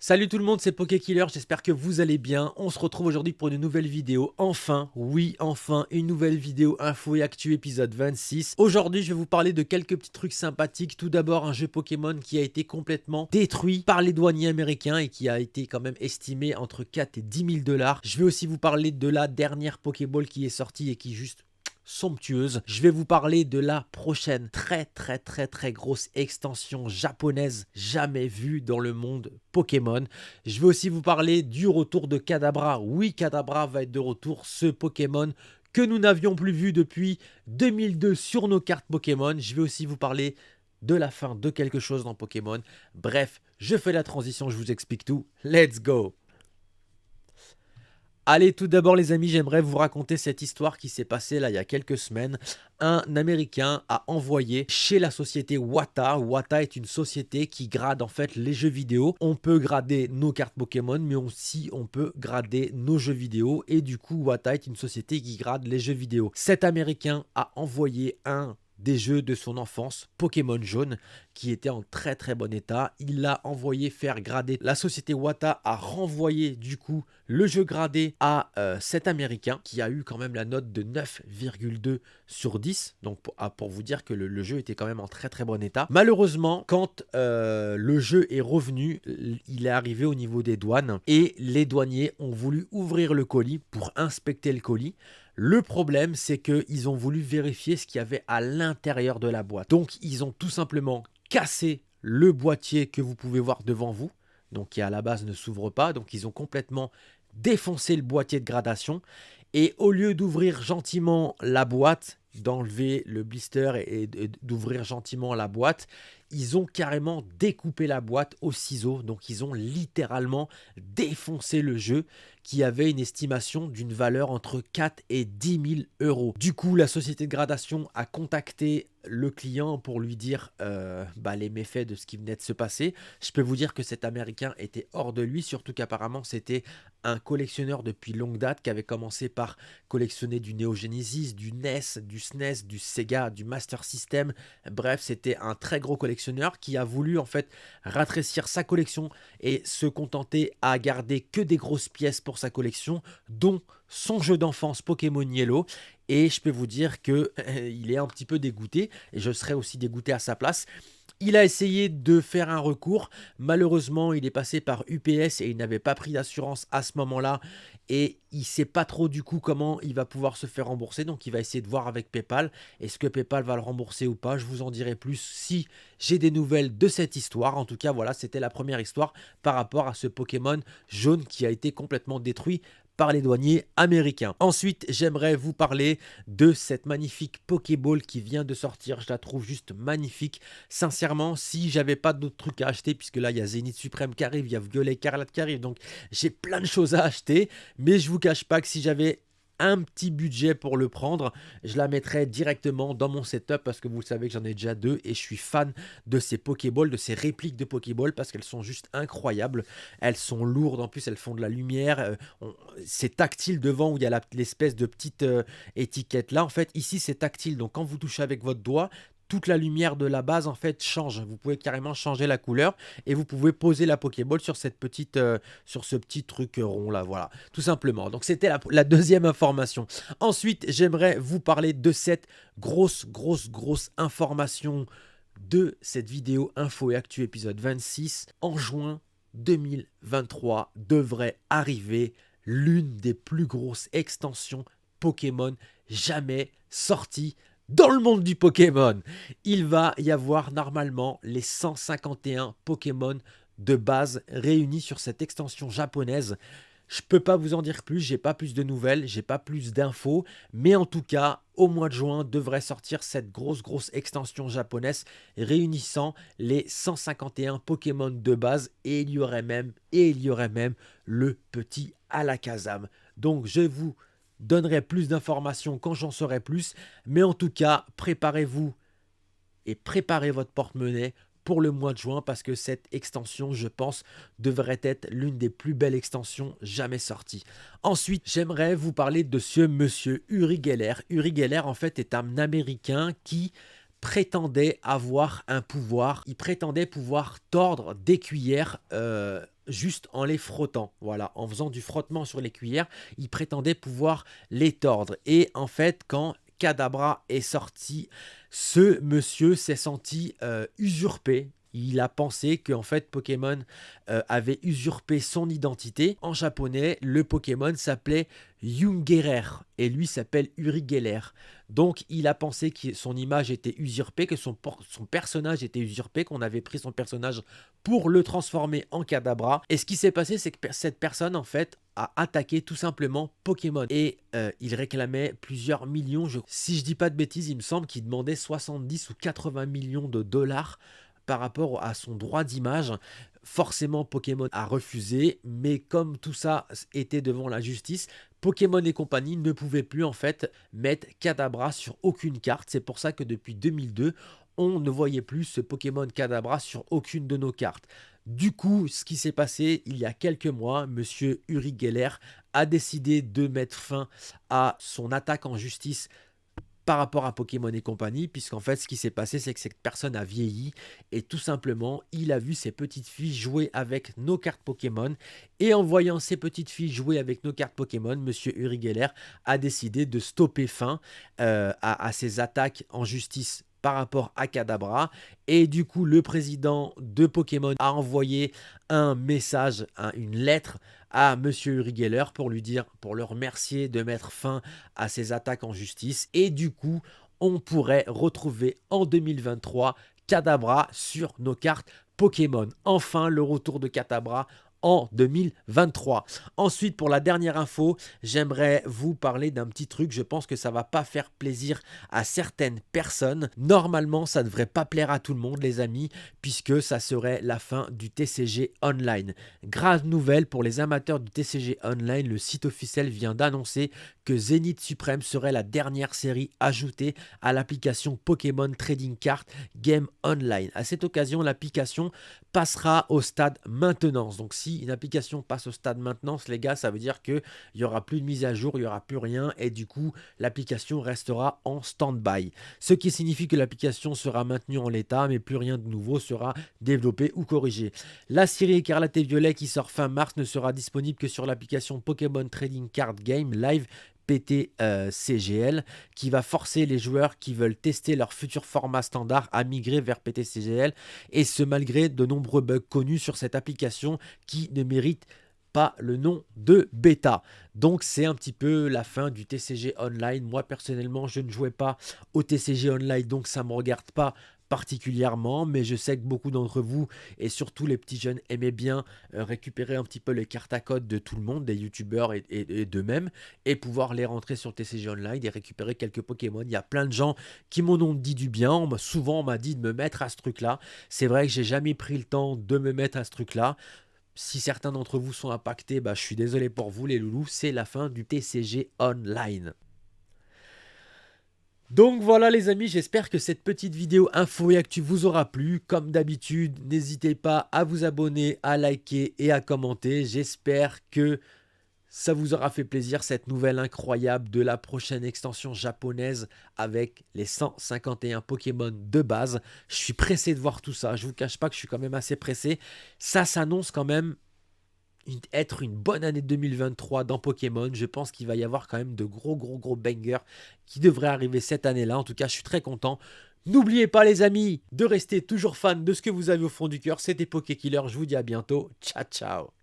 Salut tout le monde, c'est PokéKiller, j'espère que vous allez bien. On se retrouve aujourd'hui pour une nouvelle vidéo. Enfin, oui, enfin, une nouvelle vidéo info et actu épisode 26. Aujourd'hui, je vais vous parler de quelques petits trucs sympathiques. Tout d'abord, un jeu Pokémon qui a été complètement détruit par les douaniers américains et qui a été quand même estimé entre 4 et 10 000 $. Je vais aussi vous parler de la dernière Pokéball qui est sortie et qui juste somptueuse. Je vais vous parler de la prochaine très grosse extension japonaise jamais vue dans le monde Pokémon. Je vais aussi vous parler du retour de Kadabra. Oui, Kadabra va être de retour, ce Pokémon que nous n'avions plus vu depuis 2002 sur nos cartes Pokémon. Je vais aussi vous parler de la fin de quelque chose dans Pokémon. Bref, je fais la transition, je vous explique tout. Let's go! Allez, tout d'abord les amis, j'aimerais vous raconter cette histoire qui s'est passée là il y a quelques semaines. Un Américain a envoyé chez la société Wata. Wata est une société qui grade en fait les jeux vidéo. On peut grader nos cartes Pokémon, mais aussi on peut grader nos jeux vidéo. Et du coup, Wata est une société qui grade les jeux vidéo. Cet Américain a envoyé un des jeux de son enfance, Pokémon Jaune, qui était en très bon état. Il l'a envoyé faire grader. La société Wata a renvoyé du coup le jeu gradé à cet Américain qui a eu quand même la note de 9,2 sur 10. Donc pour vous dire que le jeu était quand même en très bon état. Malheureusement, quand le jeu est revenu, il est arrivé au niveau des douanes et les douaniers ont voulu ouvrir le colis pour inspecter le colis. Le problème, c'est qu'ils ont voulu vérifier ce qu'il y avait à l'intérieur de la boîte. Donc, ils ont tout simplement cassé le boîtier que vous pouvez voir devant vous, donc qui à la base ne s'ouvre pas. Donc, ils ont complètement défoncé le boîtier de gradation. Et au lieu d'ouvrir gentiment la boîte, d'enlever le blister et d'ouvrir gentiment la boîte, ils ont carrément découpé la boîte au ciseau. Donc, ils ont littéralement défoncé le jeu qui avait une estimation d'une valeur entre 4 et 10 000 €. Du coup, la société de gradation a contacté le client pour lui dire les méfaits de ce qui venait de se passer. Je peux vous dire que cet Américain était hors de lui, surtout qu'apparemment c'était un collectionneur depuis longue date qui avait commencé par collectionner du Neo Genesis, du NES, du SNES, du Sega, du Master System. Bref, c'était un très gros collectionneur qui a voulu en fait rétrécir sa collection et se contenter à garder que des grosses pièces pour sa collection, dont son jeu d'enfance Pokémon Yellow. Et je peux vous dire que il est un petit peu dégoûté et je serais aussi dégoûté à sa place. Il a essayé de faire un recours. Malheureusement, il est passé par UPS et il n'avait pas pris d'assurance à ce moment-là. Et il ne sait pas trop du coup comment il va pouvoir se faire rembourser. Donc, il va essayer de voir avec PayPal. Est-ce que PayPal va le rembourser ou pas? Je vous en dirai plus si j'ai des nouvelles de cette histoire. En tout cas, voilà, c'était la première histoire par rapport à ce Pokémon jaune qui a été complètement détruit par les douaniers américains. Ensuite, j'aimerais vous parler de cette magnifique Pokéball qui vient de sortir. Je la trouve juste magnifique. Sincèrement, si j'avais pas d'autres trucs à acheter, puisque là, il y a Zénith Suprême qui arrive, il y a Violet Écarlate qui arrive, donc j'ai plein de choses à acheter. Mais je vous cache pas que si j'avais un petit budget pour le prendre, je la mettrais directement dans mon setup parce que vous le savez que j'en ai déjà deux et je suis fan de ces Pokéballs, de ces répliques de Pokéballs parce qu'elles sont juste incroyables. Elles sont lourdes, en plus elles font de la lumière, c'est tactile devant où il y a l'espèce de petite étiquette là. En fait ici c'est tactile, donc quand vous touchez avec votre doigt, toute la lumière de la base en fait change. Vous pouvez carrément changer la couleur et vous pouvez poser la Pokéball sur cette petite, sur ce petit truc rond là, voilà, tout simplement. Donc c'était la deuxième information. Ensuite, j'aimerais vous parler de cette grosse information de cette vidéo info et actu épisode 26. En juin 2023 devrait arriver l'une des plus grosses extensions Pokémon jamais sorties dans le monde du Pokémon. Il va y avoir normalement les 151 Pokémon de base réunis sur cette extension japonaise. Je peux pas vous en dire plus, j'ai pas plus de nouvelles, j'ai pas plus d'infos, mais en tout cas, au mois de juin devrait sortir cette grosse extension japonaise réunissant les 151 Pokémon de base et il y aurait même le petit Alakazam. Donc je vous donnerai plus d'informations quand j'en saurai plus, mais en tout cas, préparez-vous et préparez votre porte-monnaie pour le mois de juin parce que cette extension, je pense, devrait être l'une des plus belles extensions jamais sorties. Ensuite, j'aimerais vous parler de ce monsieur Uri Geller. Uri Geller, en fait, est un Américain qui prétendait avoir un pouvoir. Il prétendait pouvoir tordre des cuillères juste en les frottant. Voilà, en faisant du frottement sur les cuillères, il prétendait pouvoir les tordre. Et en fait, quand Kadabra est sorti, ce monsieur s'est senti usurpé. Il a pensé qu'en fait Pokémon avait usurpé son identité. En japonais, le Pokémon s'appelait Jungerer et lui s'appelle Uri Geller. Donc il a pensé que son image était usurpée, que son personnage était usurpé, qu'on avait pris son personnage pour le transformer en Kadabra. Et ce qui s'est passé, c'est que cette personne en fait a attaqué tout simplement Pokémon. Et il réclamait plusieurs millions. Si je dis pas de bêtises, il me semble qu'il demandait 70 ou 80 millions de dollars par rapport à son droit d'image. Forcément, Pokémon a refusé, mais comme tout ça était devant la justice, Pokémon et compagnie ne pouvaient plus en fait mettre Kadabra sur aucune carte. C'est pour ça que depuis 2002, on ne voyait plus ce Pokémon Kadabra sur aucune de nos cartes. Du coup, ce qui s'est passé il y a quelques mois, monsieur Uri Geller a décidé de mettre fin à son attaque en justice par rapport à Pokémon et compagnie, puisqu'en fait ce qui s'est passé, c'est que cette personne a vieilli et tout simplement il a vu ses petites filles jouer avec nos cartes Pokémon, et en voyant ces petites filles jouer avec nos cartes Pokémon, monsieur Uri Geller a décidé de stopper fin à ses attaques en justice par rapport à Kadabra. Et du coup, le président de Pokémon a envoyé un message, une lettre à monsieur Uri Geller pour le remercier de mettre fin à ses attaques en justice. Et du coup, on pourrait retrouver en 2023 Kadabra sur nos cartes Pokémon. Enfin, le retour de Kadabra en 2023. Ensuite, pour la dernière info, j'aimerais vous parler d'un petit truc. Je pense que ça va pas faire plaisir à certaines personnes. Normalement, ça ne devrait pas plaire à tout le monde, les amis, puisque ça serait la fin du TCG Online. Grave nouvelle pour les amateurs du TCG Online, le site officiel vient d'annoncer que Zenith Supreme serait la dernière série ajoutée à l'application Pokémon Trading Card Game Online. À cette occasion, l'application passera au stade maintenance. Donc si une application passe au stade maintenance, les gars, ça veut dire qu'il n'y aura plus de mise à jour, il n'y aura plus rien, et du coup, l'application restera en stand-by. Ce qui signifie que l'application sera maintenue en l'état, mais plus rien de nouveau sera développé ou corrigé. La série Écarlate et Violet qui sort fin mars ne sera disponible que sur l'application Pokémon Trading Card Game Live PTCGL, qui va forcer les joueurs qui veulent tester leur futur format standard à migrer vers PTCGL, et ce malgré de nombreux bugs connus sur cette application qui ne mérite pas le nom de bêta. Donc c'est un petit peu la fin du TCG Online. Moi personnellement, je ne jouais pas au TCG Online, donc ça ne me regarde pas particulièrement, mais je sais que beaucoup d'entre vous et surtout les petits jeunes aimaient bien récupérer un petit peu les cartes à code de tout le monde, des youtubeurs et d'eux-mêmes, et pouvoir les rentrer sur TCG Online et récupérer quelques Pokémon. Il y a plein de gens qui m'en ont dit du bien. Souvent on m'a dit de me mettre à ce truc là. C'est vrai que j'ai jamais pris le temps de me mettre à ce truc là. Si certains d'entre vous sont impactés, je suis désolé pour vous les loulous, c'est la fin du TCG Online. Donc voilà les amis, j'espère que cette petite vidéo info et actu vous aura plu. Comme d'habitude, n'hésitez pas à vous abonner, à liker et à commenter. J'espère que ça vous aura fait plaisir, cette nouvelle incroyable de la prochaine extension japonaise avec les 151 Pokémon de base. Je suis pressé de voir tout ça, je ne vous cache pas que je suis quand même assez pressé. Ça s'annonce quand même être une bonne année 2023 dans Pokémon. Je pense qu'il va y avoir quand même de gros bangers qui devraient arriver cette année-là. En tout cas, je suis très content. N'oubliez pas les amis de rester toujours fan de ce que vous avez au fond du cœur. C'était PokéKiller, je vous dis à bientôt. Ciao ciao.